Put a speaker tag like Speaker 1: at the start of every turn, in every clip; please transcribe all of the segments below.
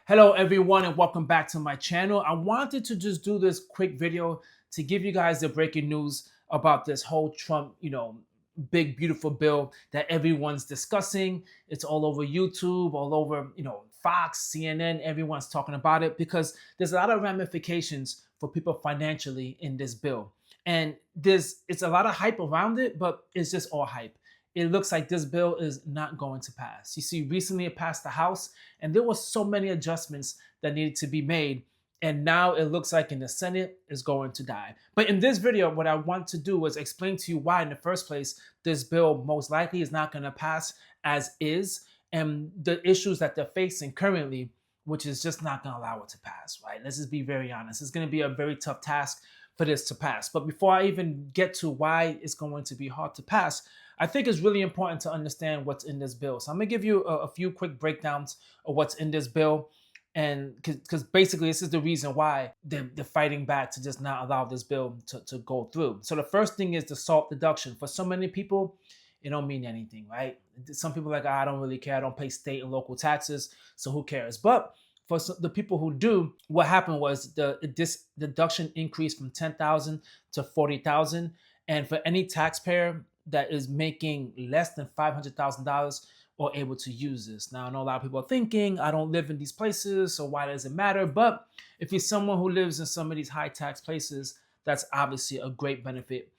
Speaker 1: Hello everyone and welcome back to my channel. I wanted to just do this quick video to give you guys the breaking news about this whole Trump, big beautiful bill that everyone's discussing. It's all over YouTube, all over, Fox, CNN, everyone's talking about it because there's a lot of ramifications for people financially in this bill. And it's a lot of hype around it, but it's just all hype. It looks like this bill is not going to pass. You see, recently it passed the House, and there were so many adjustments that needed to be made. And now it looks like in the Senate is going to die. But in this video, what I want to do is explain to you why, in the first place, this bill most likely is not going to pass as is, and the issues that they're facing currently, which is just not going to allow it to pass, right? Let's just be very honest. It's going to be a very tough task for this to pass. But before I even get to why it's going to be hard to pass, I think it's really important to understand what's in this bill. So I'm gonna give you a few quick breakdowns of what's in this bill, and because basically this is the reason why they're fighting back to just not allow this bill to go through. So the first thing is the SALT deduction. For so many people, it don't mean anything, right? Some people are like, I don't really care. I don't pay state and local taxes, so who cares? But for the people who do, what happened was this deduction increased from 10,000 to 40,000, and for any taxpayer that is making less than $500,000 are able to use this. Now, I know a lot of people are thinking, I don't live in these places, so why does it matter? But if you're someone who lives in some of these high tax places, that's obviously a great benefit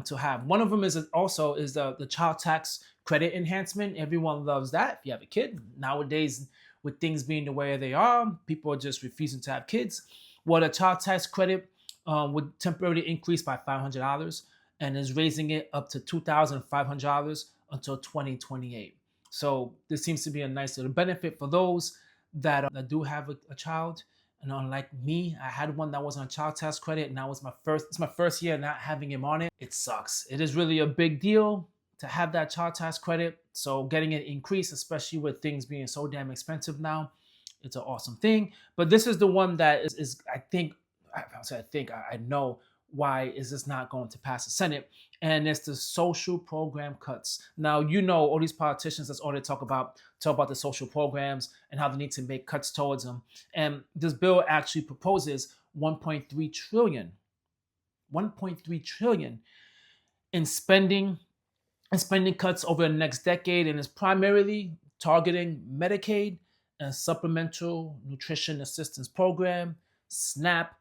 Speaker 1: to have. One of them is also the child tax credit enhancement. Everyone loves that. If you have a kid, nowadays with things being the way they are, people are just refusing to have kids. Well, the child tax credit would temporarily increase by $500 and is raising it up to $2,500 until 2028. So this seems to be a nice little benefit for those that do have a child. And unlike me, I had one that was on child tax credit, and now it's my first year not having him on it. It sucks. It is really a big deal to have that child tax credit. So getting it increased, especially with things being so damn expensive now, it's an awesome thing. But this is the one that is I know why is this not going to pass the Senate, and it's the social program cuts. Now, all these politicians, that's all they talk about the social programs and how they need to make cuts towards them. And this bill actually proposes 1.3 trillion in spending cuts over the next decade, and is primarily targeting Medicaid and Supplemental Nutrition Assistance Program, SNAP.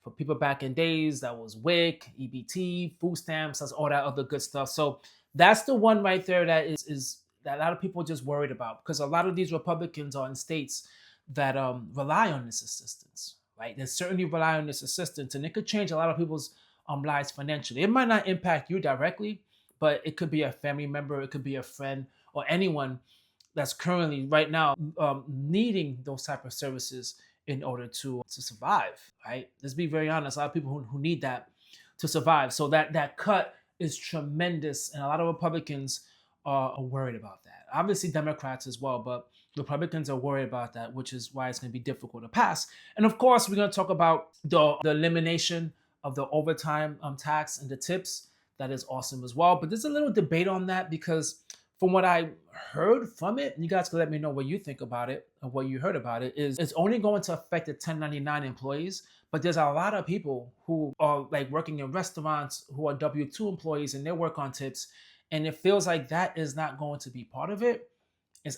Speaker 1: For people back in days, that was WIC, EBT, food stamps, that's all that other good stuff. So that's the one right there that is that a lot of people are just worried about, because a lot of these Republicans are in states that rely on this assistance, right? They certainly rely on this assistance, and it could change a lot of people's lives financially. It might not impact you directly, but it could be a family member, it could be a friend, or anyone that's currently right now needing those type of services in order to survive, right? Let's be very honest. A lot of people who need that to survive. So that cut is tremendous, and a lot of Republicans are worried about that. Obviously, Democrats as well, but Republicans are worried about that, which is why it's going to be difficult to pass. And of course, we're going to talk about the elimination of the overtime tax and the tips. That is awesome as well. But there's a little debate on that, because from what I heard from it, and you guys can let me know what you think about it and what you heard about it, is it's only going to affect the 1099 employees, but there's a lot of people who are like working in restaurants who are W-2 employees and they work on tips, and it feels like that is not going to be part of it.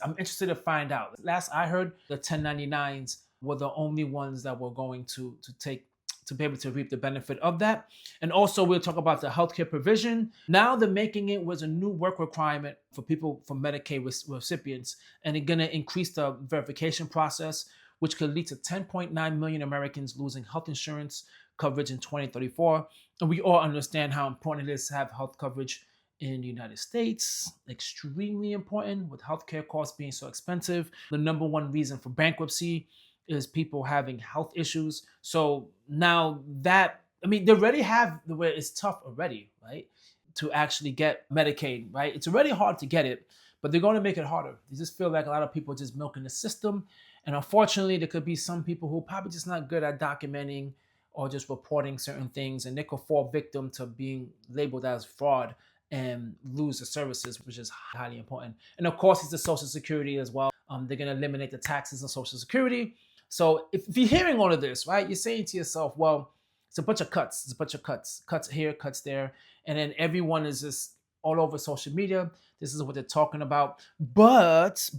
Speaker 1: I'm interested to find out. Last I heard, the 1099s were the only ones that were going to be able to reap the benefit of that. And also, we'll talk about the healthcare provision. Now they're making it was a new work requirement for people, for Medicaid recipients, and they're gonna increase the verification process, which could lead to 10.9 million Americans losing health insurance coverage in 2034. And we all understand how important it is to have health coverage in the United States. Extremely important, with healthcare costs being so expensive. The number one reason for bankruptcy is people having health issues. So now that, they already have the way it's tough already, right? To actually get Medicaid, right? It's already hard to get it, but they're going to make it harder. They just feel like a lot of people are just milking the system. And unfortunately, there could be some people who are probably just not good at documenting or just reporting certain things, and they could fall victim to being labeled as fraud and lose the services, which is highly important. And of course, it's the Social Security as well. They're going to eliminate the taxes on Social Security. So if you're hearing all of this, right, you're saying to yourself, well, it's a bunch of cuts. It's a bunch of cuts here, cuts there. And then everyone is just all over social media. This is what they're talking about. But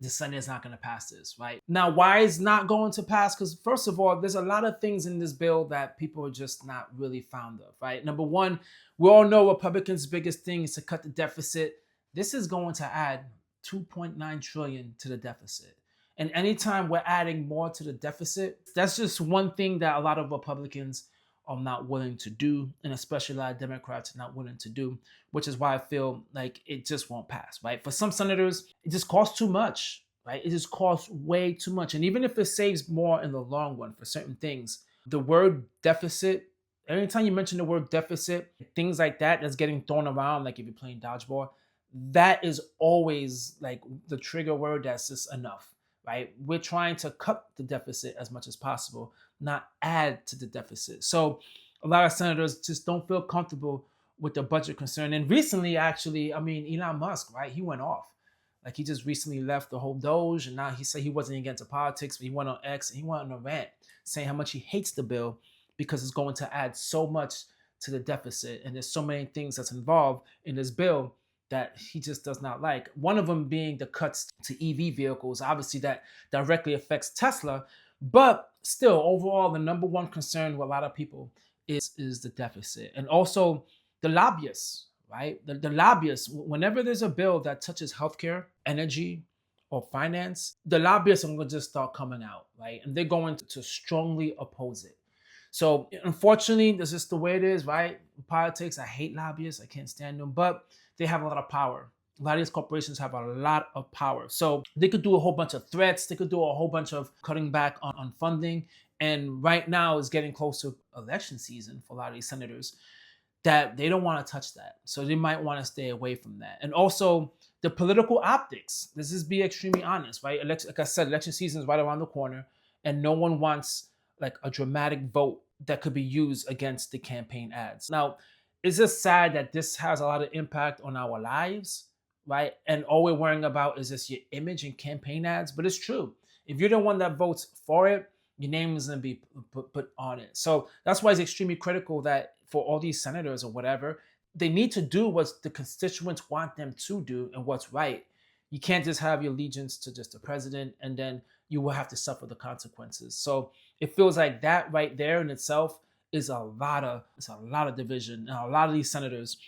Speaker 1: the Senate is not going to pass this, right? Now, why is not going to pass? Because first of all, there's a lot of things in this bill that people are just not really fond of, right? Number one, we all know Republicans' biggest thing is to cut the deficit. This is going to add 2.9 trillion to the deficit. And anytime we're adding more to the deficit, that's just one thing that a lot of Republicans are not willing to do, and especially a lot of Democrats are not willing to do, which is why I feel like it just won't pass, right? For some senators, it just costs too much, right? It just costs way too much. And even if it saves more in the long run for certain things, the word deficit, anytime you mention the word deficit, things like that that's getting thrown around, like if you're playing dodgeball, that is always like the trigger word that's just enough, right? We're trying to cut the deficit as much as possible, not add to the deficit. So a lot of senators just don't feel comfortable with the budget concern. And recently, actually, I mean, Elon Musk, right? He went off. Like he just recently left the whole Doge, and now he said he wasn't against politics, but he went on X and he went on a rant saying how much he hates the bill because it's going to add so much to the deficit. And there's so many things that's involved in this bill that he just does not like. One of them being the cuts to EV vehicles. Obviously, that directly affects Tesla, but still, overall, the number one concern with a lot of people is the deficit, and also the lobbyists. Right, the lobbyists. Whenever there's a bill that touches healthcare, energy, or finance, the lobbyists are going to just start coming out, right, and they're going to strongly oppose it. So, unfortunately, this is the way it is, right? Politics. I hate lobbyists. I can't stand them, but they have a lot of power. A lot of these corporations have a lot of power. So they could do a whole bunch of threats. They could do a whole bunch of cutting back on funding. And right now is getting close to election season for a lot of these senators that they don't want to touch that. So they might want to stay away from that. And also the political optics. Let's just be extremely honest, right? Like I said, election season is right around the corner, and no one wants like a dramatic vote that could be used against the campaign ads. Now, it's just sad that this has a lot of impact on our lives, right? And all we're worrying about is just your image and campaign ads. But it's true. If you're the one that votes for it, your name is going to be put on it. So that's why it's extremely critical that for all these senators or whatever, they need to do what the constituents want them to do and what's right. You can't just have your allegiance to just the president and then you will have to suffer the consequences. So it feels like that right there in itself is a lot of division. And a lot of these senators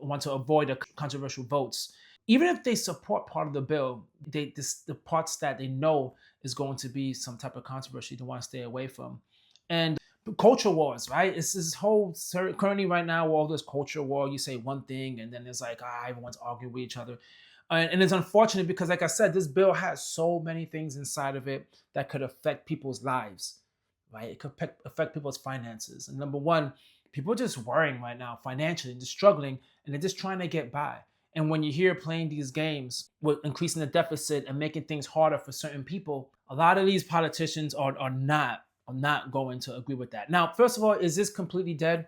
Speaker 1: want to avoid the controversial votes. Even if they support part of the bill, the parts that they know is going to be some type of controversy they want to stay away from. And culture wars, right? It's this whole currently right now, all this culture war. You say one thing, and then it's like everyone's arguing with each other, and it's unfortunate because, like I said, this bill has so many things inside of it that could affect people's lives, right? It could affect people's finances. And number one, people are just worrying right now financially, just struggling, and they're just trying to get by. And when you hear playing these games with increasing the deficit and making things harder for certain people, a lot of these politicians are not going to agree with that. Now, first of all, is this completely dead?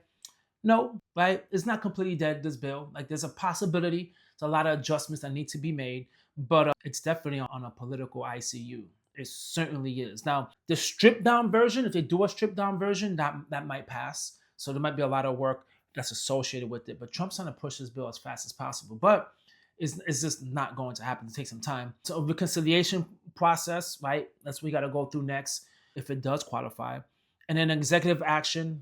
Speaker 1: No, right? It's not completely dead, this bill. Like there's a possibility. There's a lot of adjustments that need to be made, but it's definitely on a political ICU. It certainly is. Now, the stripped down version, if they do a stripped down version, that might pass. So there might be a lot of work that's associated with it. But Trump's trying to push this bill as fast as possible. But it's just not going to happen. It takes some time. So a reconciliation process, right? That's what we got to go through next if it does qualify. And then executive action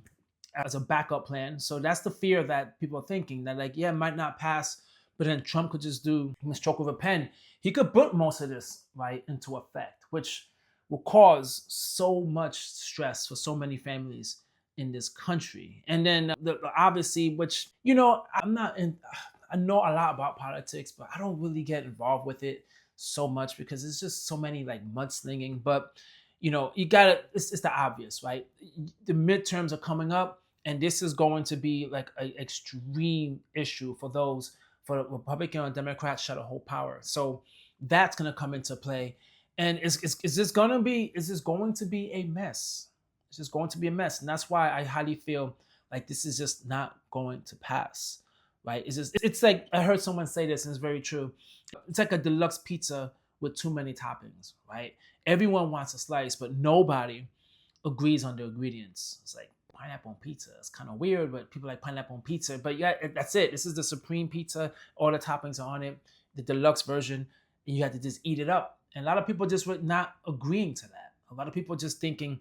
Speaker 1: as a backup plan. So that's the fear that people are thinking that like, yeah, it might not pass, but then Trump could just do a stroke of a pen. He could put most of this right into effect, which will cause so much stress for so many families in this country. And then obviously, which, you know, I know a lot about politics, but I don't really get involved with it so much because it's just so many like mudslinging. But, you know, it's the obvious, right? The midterms are coming up, and this is going to be like an extreme issue for the Republican and Democrats share the whole power. So that's going to come into play. And is this going to be a mess? It's just going to be a mess. And that's why I highly feel like this is just not going to pass, right? It's like, I heard someone say this and it's very true. It's like a deluxe pizza with too many toppings, right? Everyone wants a slice, but nobody agrees on the ingredients. It's like pineapple on pizza. It's kind of weird, but people like pineapple on pizza. But yeah, that's it. This is the supreme pizza. All the toppings are on it, the deluxe version, and you have to just eat it up. And a lot of people just were not agreeing to that. A lot of people just thinking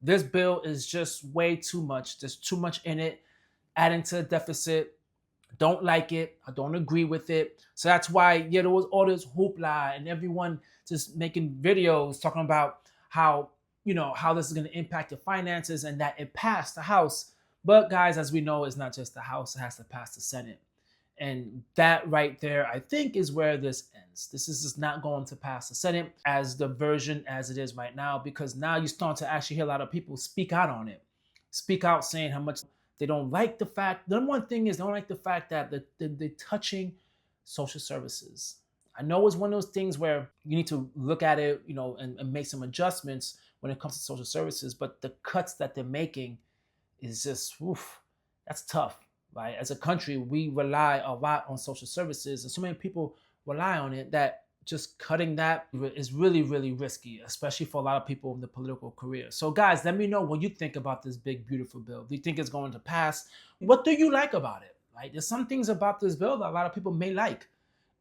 Speaker 1: this bill is just way too much. There's too much in it, adding to the deficit. Don't like it. I don't agree with it. So that's why, yeah, there was all this hoopla and everyone just making videos talking about how, how this is going to impact the finances and that it passed the House. But guys, as we know, it's not just the House, it has to pass the Senate. And that right there, I think, is where this ends. This is just not going to pass the Senate as the version as it is right now, because now you start to actually hear a lot of people speak out on it, speak out saying how much they don't like the fact. The number one thing is they don't like the fact that they're touching social services. I know it's one of those things where you need to look at it, and make some adjustments when it comes to social services, but the cuts that they're making is just, oof, that's tough. Right? As a country, we rely a lot on social services, and so many people rely on it that just cutting that is really, really risky, especially for a lot of people in the political career. So guys, let me know what you think about this big, beautiful bill. Do you think it's going to pass? What do you like about it? Right? There's some things about this bill that a lot of people may like,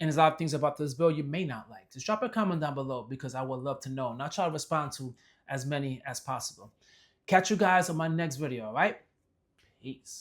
Speaker 1: and there's a lot of things about this bill you may not like. Just drop a comment down below because I would love to know, and I'll try to respond to as many as possible. Catch you guys on my next video, all right? Peace.